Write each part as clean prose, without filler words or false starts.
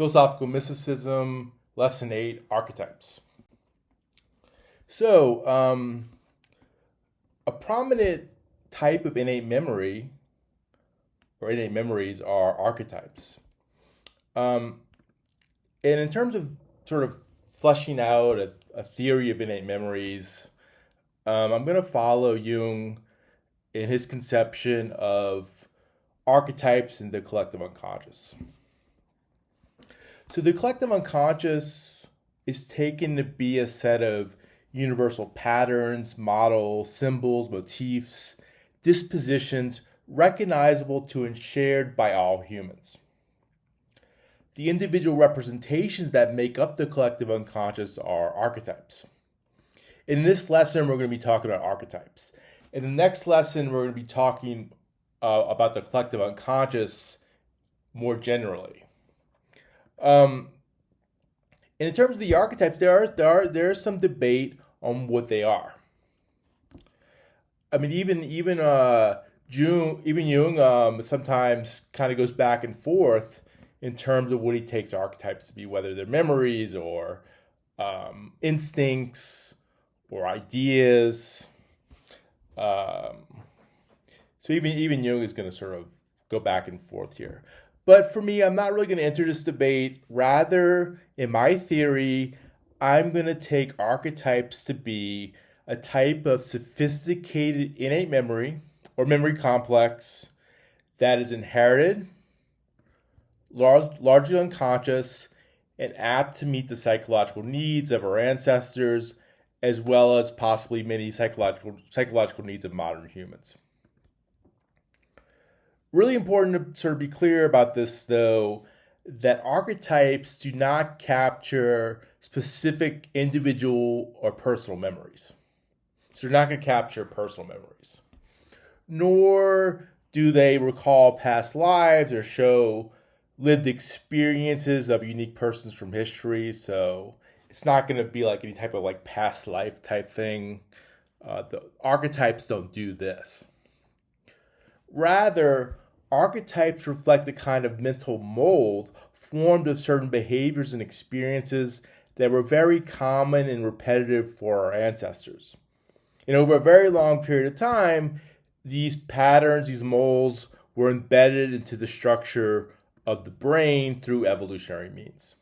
Philosophical Mysticism, Lesson 8, Archetypes. So, a prominent type of innate memory or innate memories are archetypes. And in terms of sort of fleshing out a theory of innate memories, I'm going to follow Jung in his conception of archetypes in the collective unconscious. So the collective unconscious is taken to be a set of universal patterns, models, symbols, motifs, dispositions recognizable to and shared by all humans. The individual representations that make up the collective unconscious are archetypes. In this lesson, we're going to be talking about archetypes. In the next lesson, we're going to be talking about the collective unconscious more generally. And in terms of the archetypes, there's some debate on what they are. I mean, even Jung sometimes kind of goes back and forth in terms of what he takes archetypes to be, whether they're memories or instincts or ideas. So even Jung is going to sort of go back and forth here. But for me, I'm not really going to enter this debate. Rather, in my theory, I'm going to take archetypes to be a type of sophisticated innate memory or memory complex that is inherited, largely unconscious, and apt to meet the psychological needs of our ancestors, as well as possibly many psychological needs of modern humans. Really important to sort of be clear about this, though, that archetypes do not capture specific individual or personal memories. So they're not going to capture personal memories. Nor do they recall past lives or show lived experiences of unique persons from history. So it's not going to be like any type of like past life type thing. The archetypes don't do this. Rather, archetypes reflect a kind of mental mold formed of certain behaviors and experiences that were very common and repetitive for our ancestors. And over a very long period of time, these patterns, these molds, were embedded into the structure of the brain through evolutionary means.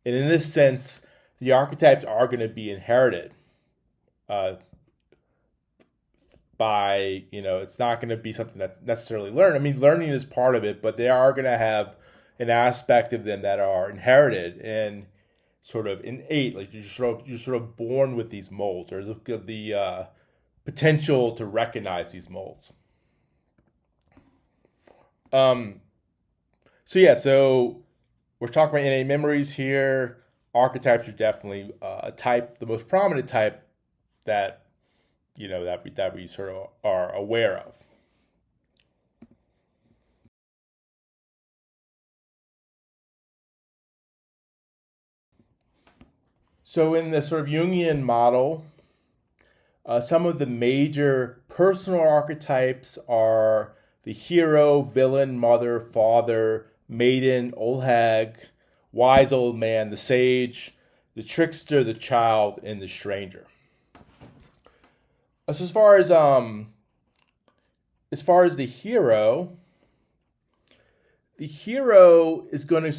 And in this sense, the archetypes are going to be inherited by, it's not going to be something that necessarily learned. I mean, learning is part of it, but they are going to have an aspect of them that are inherited and sort of innate. Like you're sort of born with these molds, or the potential to recognize these molds. So we're talking about innate memories here. Archetypes are definitely a type, the most prominent type that that we sort of are aware of. So in the sort of Jungian model, some of the major personal archetypes are the hero, villain, mother, father, maiden, old hag, wise old man, the sage, the trickster, the child, and the stranger. So as far as the hero is going to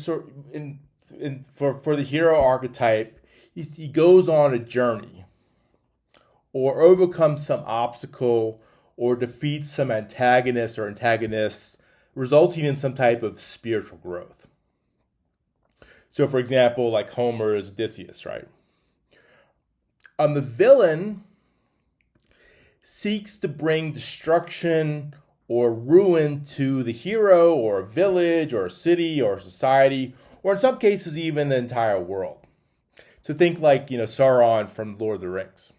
for the hero archetype, he goes on a journey, or overcomes some obstacle, or defeats some antagonists, resulting in some type of spiritual growth. So, for example, like Homer's Odysseus, right? The villain seeks to bring destruction or ruin to the hero, or a village, or a city, or a society, or in some cases, even the entire world. So think like, Sauron from Lord of the Rings.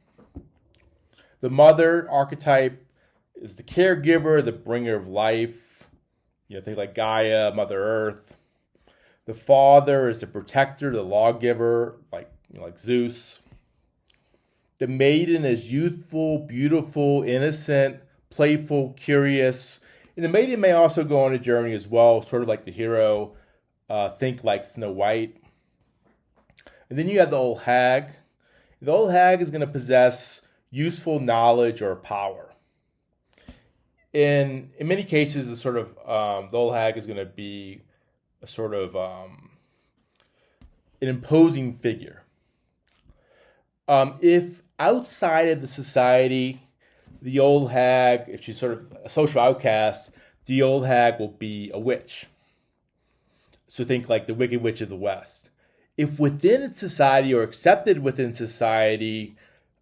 The mother archetype is the caregiver, the bringer of life. Think like Gaia, Mother Earth. The father is the protector, the lawgiver, like Zeus. The maiden is youthful, beautiful, innocent, playful, curious. And the maiden may also go on a journey as well, sort of like the hero, think like Snow White. And then you have the old hag. The old hag is going to possess useful knowledge or power. In many cases, the old hag is going to be a sort of an imposing figure. If outside of the society, the old hag, if she's sort of a social outcast, the old hag will be a witch. So think like the Wicked Witch of the West. If within society or accepted within society,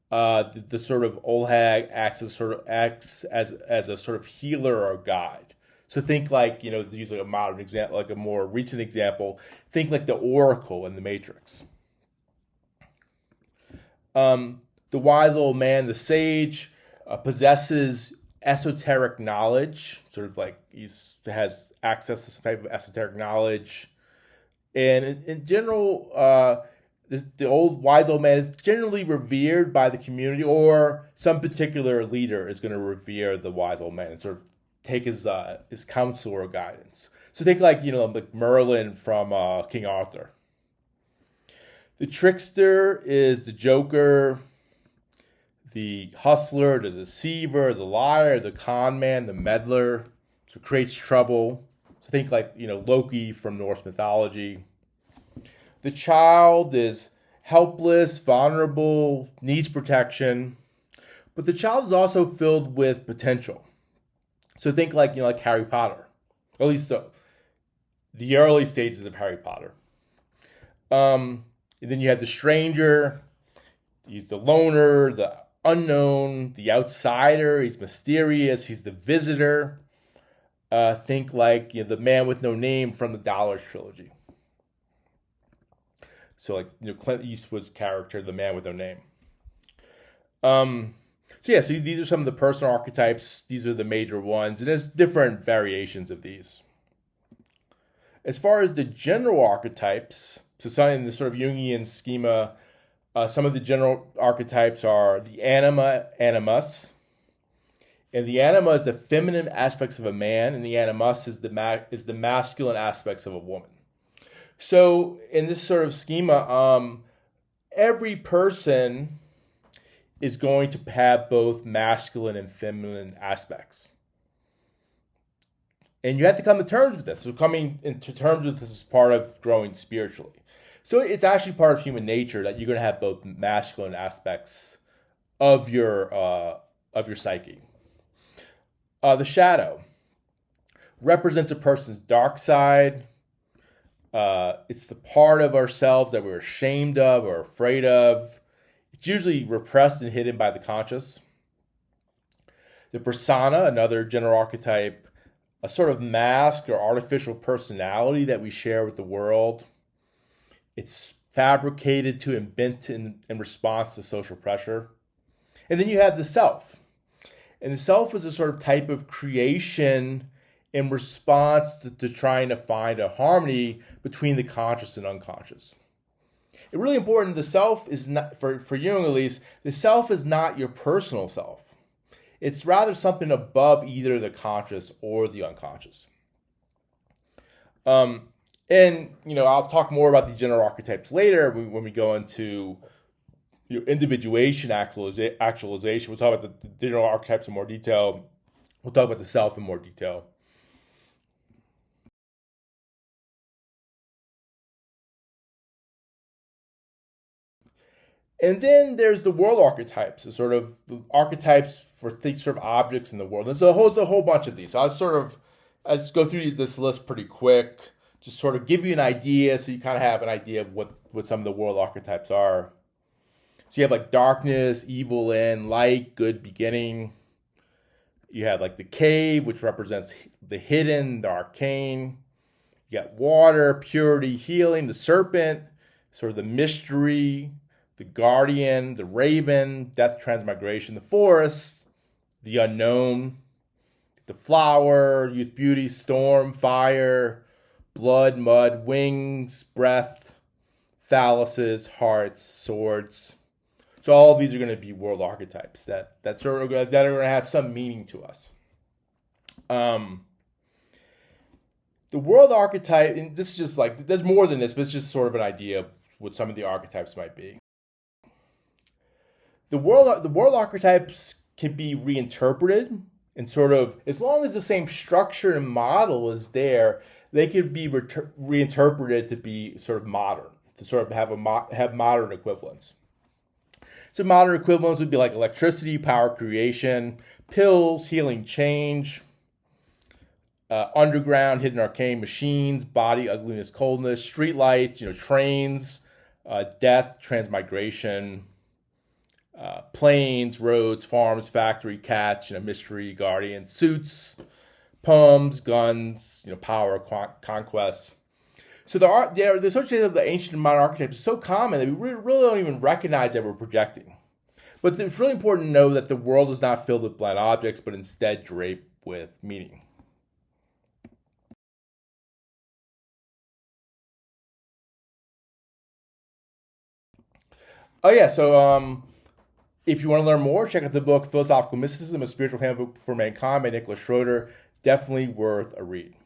the sort of old hag acts as a sort of healer or guide. So think like, to use like a modern example, like a more recent example, think like the Oracle in the Matrix. The wise old man, the sage, possesses esoteric knowledge, sort of like has access to some type of esoteric knowledge. And in general, the old wise old man is generally revered by the community, or some particular leader is going to revere the wise old man and sort of take his counsel or guidance. So think like like Merlin from King Arthur. The trickster is the joker, the hustler, the deceiver, the liar, the con man, the meddler, so creates trouble. So think like Loki from Norse mythology. The child is helpless, vulnerable, needs protection, but the child is also filled with potential. So think like like Harry Potter, or at least the early stages of Harry Potter. And then you have the stranger. He's the loner, the unknown, the outsider. He's mysterious. He's the visitor. Think like the man with no name from the Dollars trilogy. So like Clint Eastwood's character, the man with no name. So these are some of the personal archetypes. These are the major ones, and there's different variations of these. As far as the general archetypes, so some in the sort of Jungian schema, some of the general archetypes are the anima, animus. And the anima is the feminine aspects of a man, and the animus is the masculine aspects of a woman. So in this sort of schema, every person is going to have both masculine and feminine aspects. And you have to come to terms with this. So coming into terms with this is part of growing spiritually. So it's actually part of human nature that you're going to have both masculine aspects of your psyche. The shadow represents a person's dark side. It's the part of ourselves that we're ashamed of or afraid of. It's usually repressed and hidden by the conscious. The persona, another general archetype, a sort of mask or artificial personality that we share with the world. It's fabricated to and bent in response to social pressure. And then you have the self. And the self is a sort of type of creation in response to trying to find a harmony between the conscious and unconscious. It's really important, the self is not, for Jung at least, the self is not your personal self. It's rather something above either the conscious or the unconscious. And I'll talk more about these general archetypes later when we go into individuation, actualization. We'll talk about the general archetypes in more detail. We'll talk about the self in more detail. And then there's the world archetypes, the sort of the archetypes for things, sort of objects in the world. There's a whole bunch of these. So I'll just go through this list pretty quick, just sort of give you an idea so you kind of have an idea of what some of the world archetypes are. So you have like darkness, evil end, light, good beginning. You have like the cave, which represents the hidden, the arcane. You got water, purity, healing, the serpent, sort of the mystery, the guardian, the raven, death, transmigration, the forest, the unknown, the flower, youth, beauty, storm, fire, blood, mud, wings, breath, phalluses, hearts, swords. So all of these are going to be world archetypes that are going to have some meaning to us. The world archetype, and this is just like, there's more than this, but it's just sort of an idea of what some of the archetypes might be. The world archetypes can be reinterpreted and sort of, as long as the same structure and model is there, they could be reinterpreted to be sort of modern, to sort of have modern equivalents. So modern equivalents would be like electricity, power creation, pills, healing change, underground, hidden arcane machines, body ugliness, coldness, streetlights, trains, death, transmigration, planes, roads, farms, factory, cats, mystery, guardian, suits, poems, guns, power, conquests. So the association of the ancient and modern archetypes is so common that we really don't even recognize that we're projecting. But it's really important to know that the world is not filled with bland objects, but instead draped with meaning. Oh yeah, so if you want to learn more, check out the book Philosophical Mysticism, a Spiritual Handbook for Mankind by Nicholas Schroeder. Definitely worth a read.